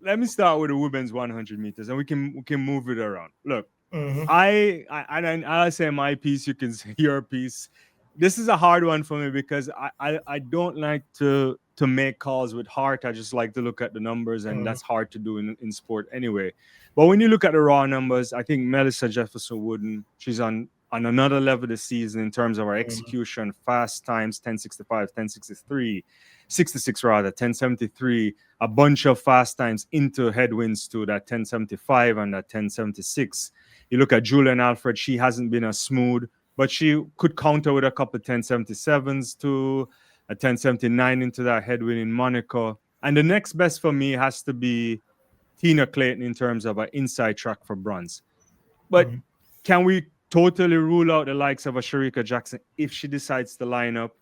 let me start with the women's 100 meters, and we can move it around. Look, Mm-hmm. I'll say my piece. You can say your piece. This is a hard one for me because I don't like to make calls with heart. I just like to look at the numbers, and Mm-hmm. that's hard to do in sport anyway. But when you look at the raw numbers, I think Melissa Jefferson-Wooden, she's on another level this season in terms of her execution, fast times 10:65, 10:63, 66 rather, 10:73, a bunch of fast times into headwinds to that 10:75 and that 10:76. You look at Julien Alfred, she hasn't been as smooth, but she could counter with a couple 10:77s to a 10:79 into that headwind in Monaco. And the next best for me has to be Tina Clayton in terms of an inside track for bronze. But Mm-hmm. can we totally rule out the likes of a Shericka Jackson if she decides to line up?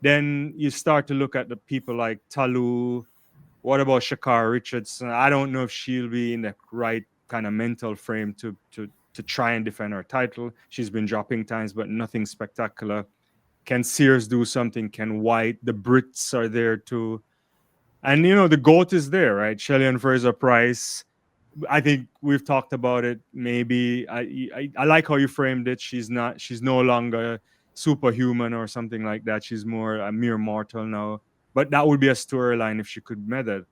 Then you start to look at the people like Ta Lou. What about Shakara Richardson? I don't know if she'll be in the right kind of mental frame to try and defend her title. She's been dropping times, but nothing spectacular. Can Sears do something? Can White? The Brits are there too. And the GOAT is there, right? Shelly-Ann Fraser-Pryce. I think we've talked about it. Maybe I like how you framed it. She's no longer superhuman or something like that. She's more a mere mortal now. But that would be a storyline if she could method.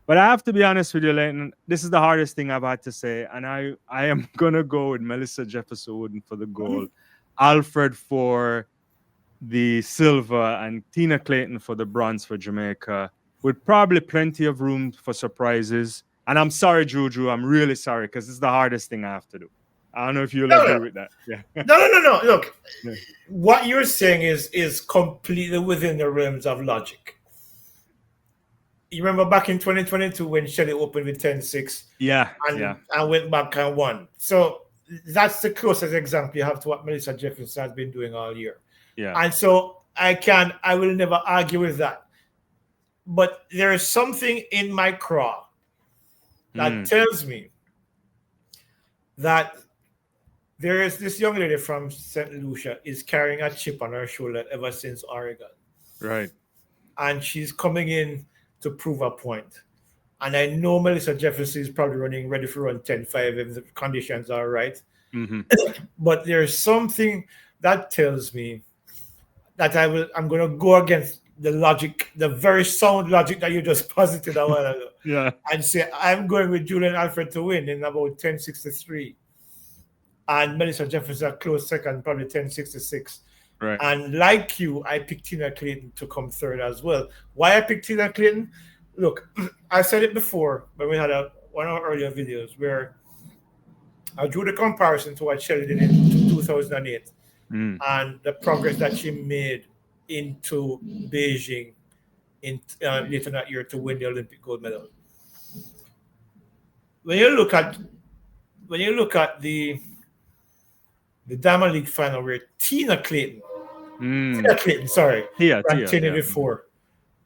But I have to be honest with you, Leighton. This is the hardest thing I've had to say, and I am gonna go with Melissa Jefferson-Wooden for the gold, Alfred for the silver, and Tina Clayton for the bronze for Jamaica, with probably plenty of room for surprises. And I'm sorry, Juju. I'm really sorry because it's the hardest thing I have to do. I don't know if you'll No, agree no, with that. Yeah. no. Look, Yeah. what you're saying is completely within the realms of logic. You remember back in 2022 when Shelly opened with 10-6 Yeah. and went back and won. So that's the closest example you have to what Melissa Jefferson has been doing all year. Yeah. And so I will never argue with that. But there is something in my craw that Mm. tells me that there is this young lady from St. Lucia is carrying a chip on her shoulder ever since Oregon. Right. And she's coming in to prove a point. And I know Melissa Jefferson is probably running ready for run 10-5 if the conditions are right. Mm-hmm. But there's something that tells me that I'm gonna go against the logic, the very sound logic that you just posited a while ago. Yeah. And say I'm going with Julien Alfred to win in about 10:63. And Melissa Jefferson a close second, probably 10:66. Right. And like you, I picked Tina Clayton to come third as well. Why I picked Tina Clayton? Look, I said it before when we had one of our earlier videos where I drew the comparison to what Shelly did in 2008 Mm. and the progress that she made into Beijing in later that year to win the Olympic gold medal. When you look at the Diamond League final where Mm. sorry, Tia. ran Yeah. 10:84,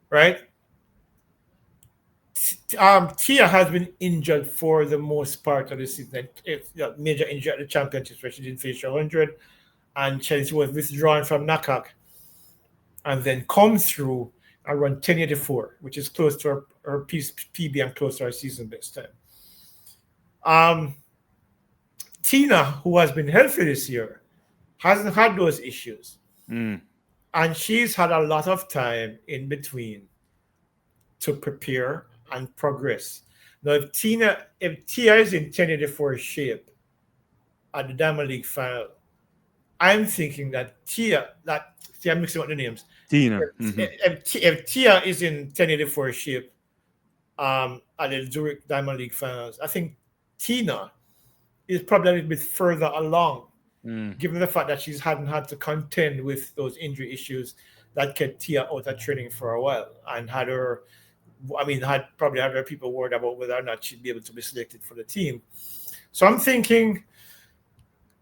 right? Tia has been injured for the most part of the season. It's major injury at the championships where she didn't finish 100, and Chelsea was withdrawn from NACAC, and then come through and run 10:84, which is close to her PB and close to her season best time. Tina, who has been healthy this year, hasn't had those issues. Mm. And she's had a lot of time in between to prepare and progress. Now, if Tia is in 10:84 shape at the Diamond League final, I'm thinking that I'm mixing up the names. Tina. Mm-hmm. If Tia is in 10:84 shape at the Zurich Diamond League finals, I think Tina is probably a little bit further along, given the fact that she hadn't had to contend with those injury issues that kept Tia out of training for a while and had probably had her people worried about whether or not she'd be able to be selected for the team. So I'm thinking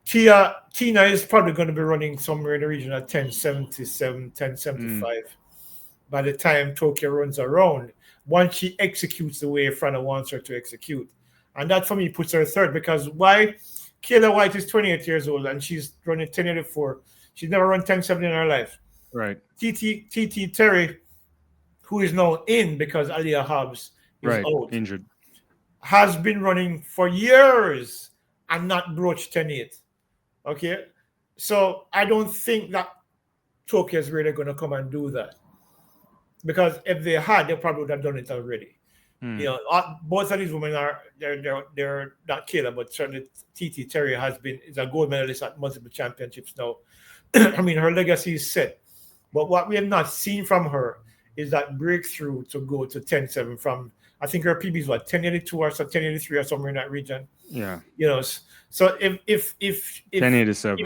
Tina is probably going to be running somewhere in the region of 10:77, 10:75 by the time Tokyo runs around, once she executes the way Frana wants her to execute. And that for me puts her third, because why? Kayla White is 28 years old and she's running 10:84. She's never run 10:7 in her life. Right. TT Terry, who is now in because Aliyah Hobbs is out. Injured. has been running for years and not broached 10-8. Okay? So I don't think that Tokyo is really going to come and do that. Because if they had, they probably would have done it already. You know, both of these women they're not killer, but certainly Titi Terry is a gold medalist at multiple championships now. I mean, her legacy is set. But what we have not seen from her is that breakthrough to go to 10-7 from, I think her PB is what, 1082 or so 1083 or somewhere in that region. Yeah. You know, so if 1087,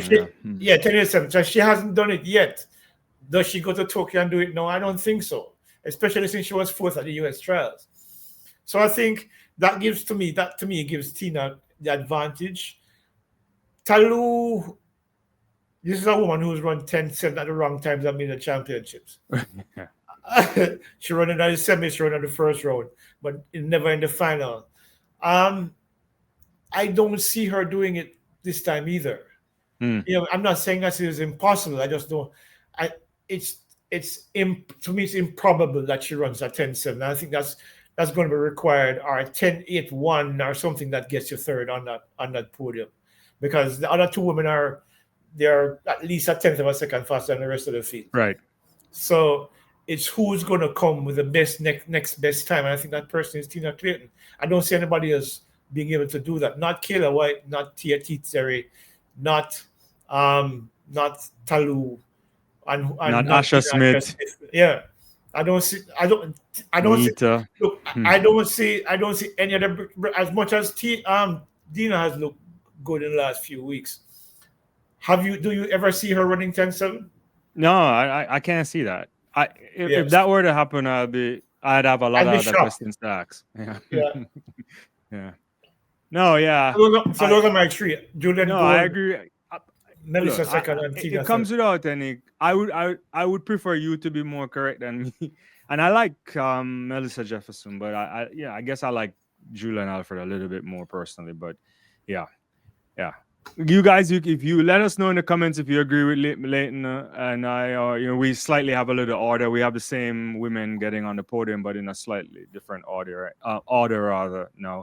yeah, 1087. So she hasn't done it yet. Does she go to Tokyo and do it? No, I don't think so. Especially since she was fourth at the US trials. So I think that to me gives Tina the advantage. Ta Lou, this is a woman who's run 10-7 at the wrong times and made the championships. She ran in the semi, she ran in the first round, but never in the final. I don't see her doing it this time either. You know, I'm not saying that it is impossible. I just don't. To me, it's improbable that she runs at 10-7. I think that's going to be required, or a 10-8-1 or something that gets you third on that podium, because the other two women they're at least a tenth of a second faster than the rest of the field. Right. So it's who's going to come with the best next best time, and I think that person is Tina Clayton. I don't see anybody else being able to do that. Not Kayla White, not Tia Terry, not Ta Lou, and not Asher-Smith. Yeah. I don't see Neita. Look, I don't see any other, as much as Dina has looked good in the last few weeks. Do you ever see her running 10-7? No, I can't see that. If that were to happen, I'd have a lot of other questions to ask. Yeah. Yeah. No, yeah. So those are my three. Julien. No, I agree. Melissa second and Tina. It comes without any. I would prefer you to be more correct than me. And I like Melissa Jefferson, but I guess I like Julien Alfred a little bit more personally. But yeah. You guys, if you let us know in the comments if you agree with Leighton and I, or we slightly have a little order. We have the same women getting on the podium, but in a slightly different order rather now.